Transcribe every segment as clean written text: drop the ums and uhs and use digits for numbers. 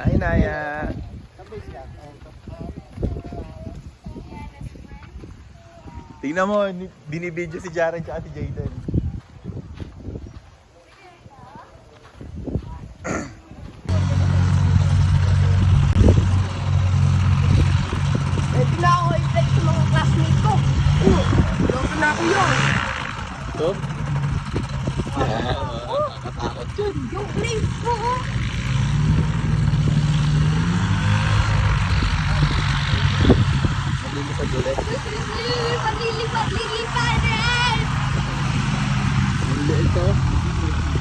Hi, Naya. Tingnan mo, binibidyo si Jaren at si Jayden. Ito na ako i-play sa mga classmate ko. Loko na ako yun. Ito? Nakatakot yun. Yung play ko. Maglilipad ulit. Lilipad rin! Hindi ito.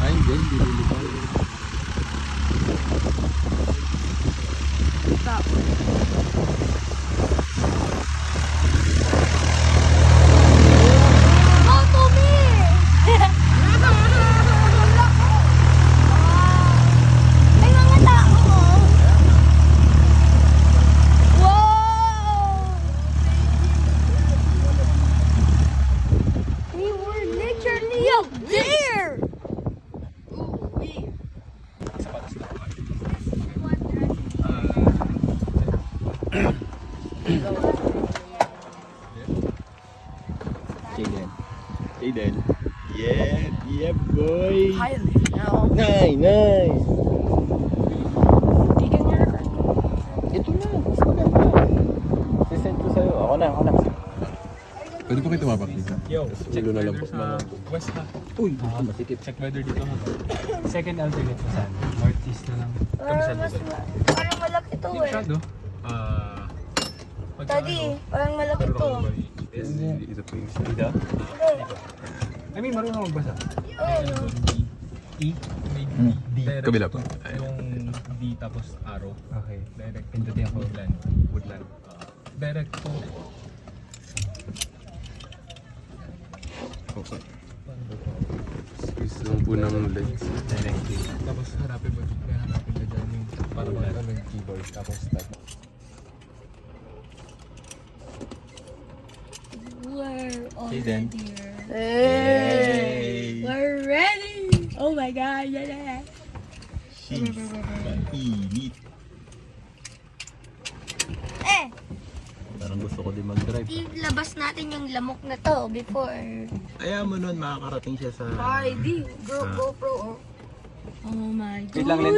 Ay, hindi. Hindi lilipad. Go to me! May mga tao. Wow! We were literally up there! Jayden. Jayden. Yeah, boy. Highly now. Nice. Taking your record. Ito na. Mas maganda. Sisend ko sa'yo. Ako na. Pwede po kayo tumapak dito? Yo, check Ulo na weather lang po, sa mga- west ha. Uy, masikip. Check weather dito ha. Second alternate pa saan? Northeast na lang. Kami sa lugar. Parang malaki to Hindi eh. masyado. Pagka Daddy, parang malaki to. Is a place. Dito? I mean, marunong magbasa. Oh, E, may D. Direct Kabila pa. Yung D tapos arrow. Okay. Direct. Pindutin ako. Woodland. Woodland. Direct to. Okay. Squeeze lang po ng legs. Directly. Tapos hanapin mo dyan yung para magkano yung keyboard. Tapos start. we're Okay, then. already here. Yay! We're ready! Oh my god, yeah. She's mainit. Eh, Parang gusto ko din mag-drive. ilabas natin yung lamok na to before. Ayaw mo nun, makakarating siya sa... Ay, di. GoPro, oh. Oh my god. Wait lang, Len.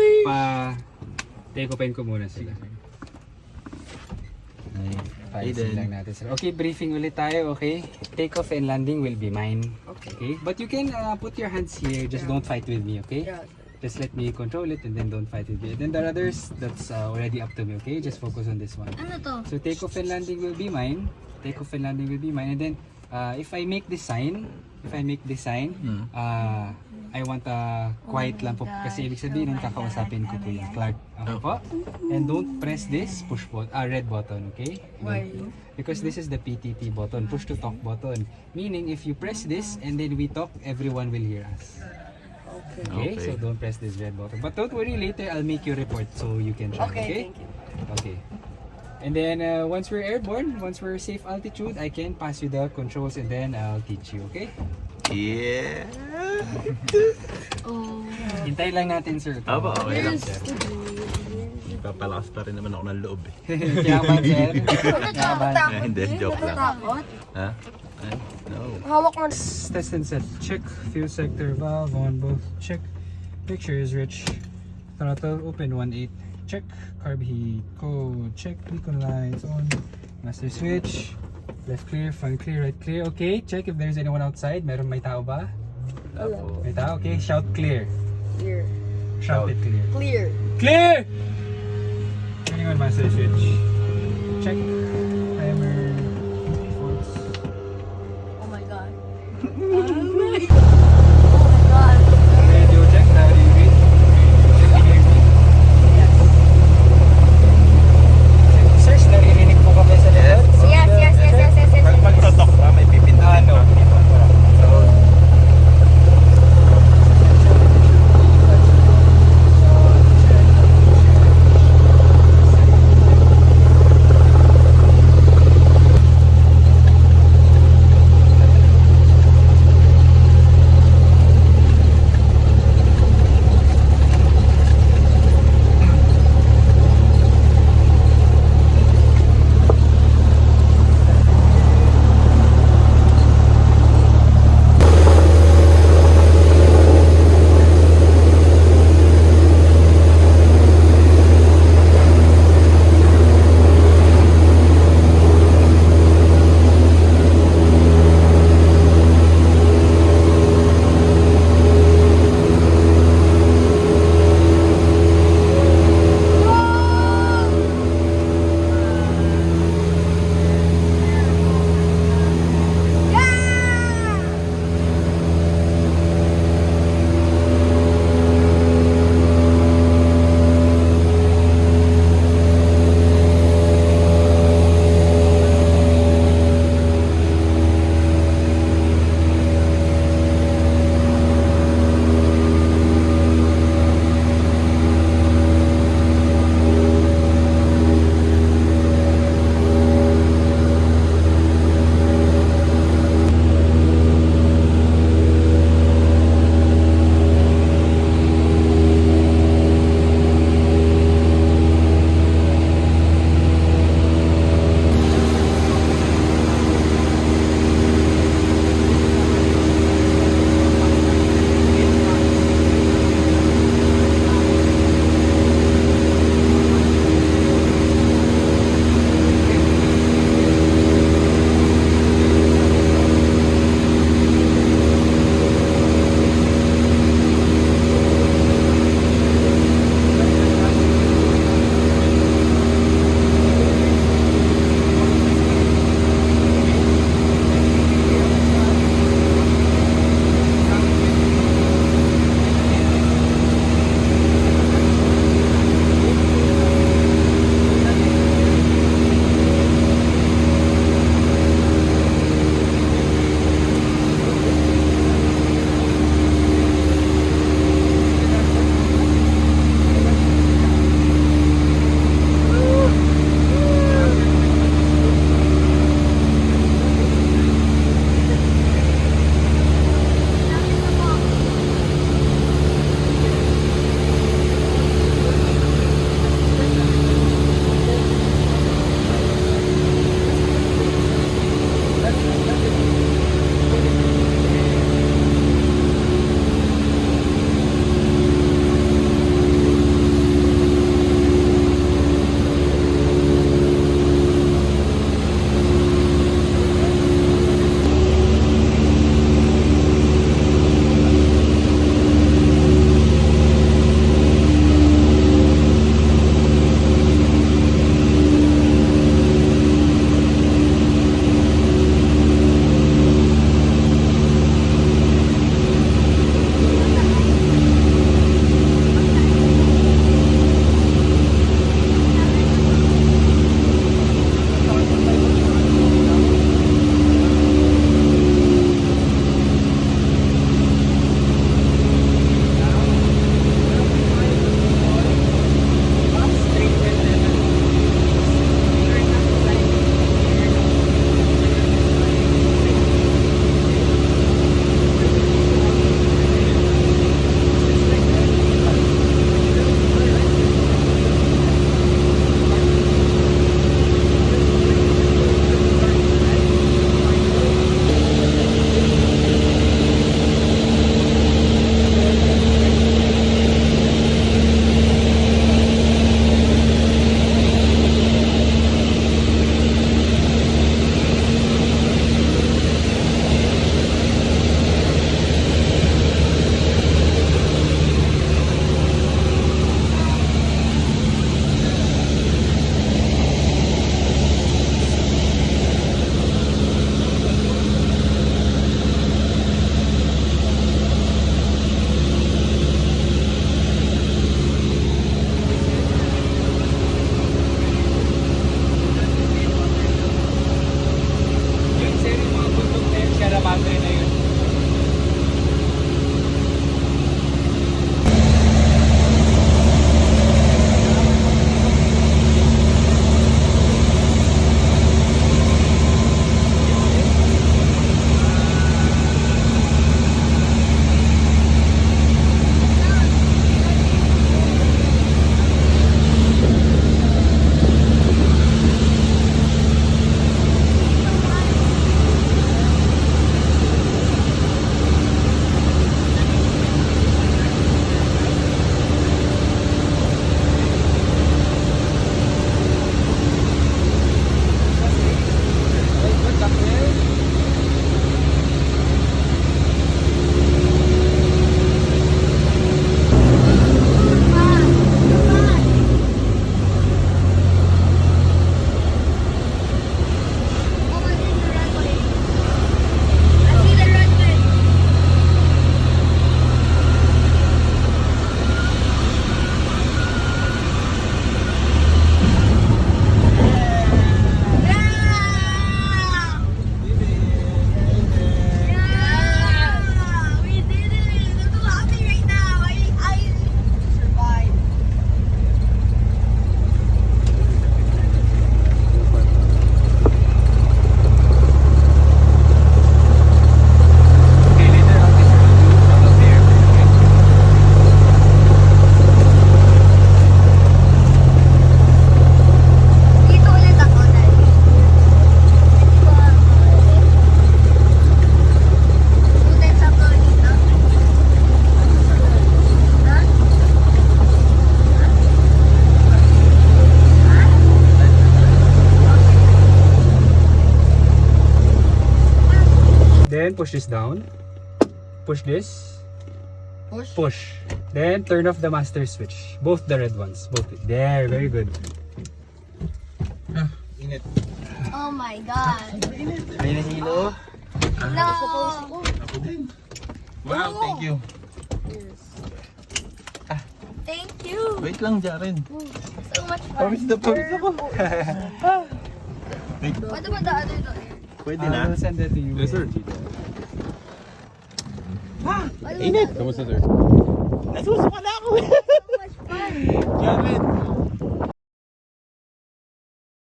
Take open ko muna sila. Paalisin lang natin sila. Okay, briefing ulit tayo, okay? Take off and landing will be mine. Okay? But you can put your hands here, just don't fight with me, okay? Yeah. Just let me control it and then don't fight with me. And then the others, that's already up to me, okay? Just focus on this one. Ano to? So take off and landing will be mine. Take off and landing will be mine. And then if I make this sign, I want quiet lang po kasi ibig sabihin ng kakausapin ko po yung Clark. Okay po? And don't press this push button, red button, okay? Why? Because this is the PTT button, push to talk button. Meaning if you press this and then we talk, everyone will hear us. Okay, so don't press this red button. But don't worry, later I'll make you report so you can try, okay? Thank you. Okay. And then once we're airborne, once we're safe altitude, I can pass you the controls and then I'll teach you, okay? Yeah! Oh. Hintayin lang natin, sir. Aba, okay lang, Yes. sir. Papalakas pa rin naman ako ng loob eh. Yaman, sir. Natatakot. Hindi, joke lang. Natatakot. Ha? Ay, no. Hawak mo. Test and set. Check fuel sector valve on both. Check. Picture is rich. Throttle open 1.8. Check. Carb heat. Code. Check. Beacon lights on. Master switch. Left clear, front clear, right clear. Okay, check if there's anyone outside. May tao ba? Apo. May tao? Okay, shout clear. Clear. Shout it clear. Clear. Clear! Turning on master switch. Check. Timer. Defaults. Oh my god. Oh my god. Radio check. How do you read? Check, hear me? Yes. Search, naririnig po kami sa likod? Yes. Pag magtotok pa, may pipindutin No. pa. So, Then push this down. Push this. Push. Push. Then turn off the master switch. Both the red ones. Both. There, very good. Init. Oh my God. May nahilo. No. Wow, thank you. Thank you. Wait lang, Jaren. So much fun. Pawis na pawis ako. What about the other door? Pwede I na. will send that to you. Yes, sir. What about Init. the other Kamusta, sir? Nasusuka na ako. So much fun. Jaren,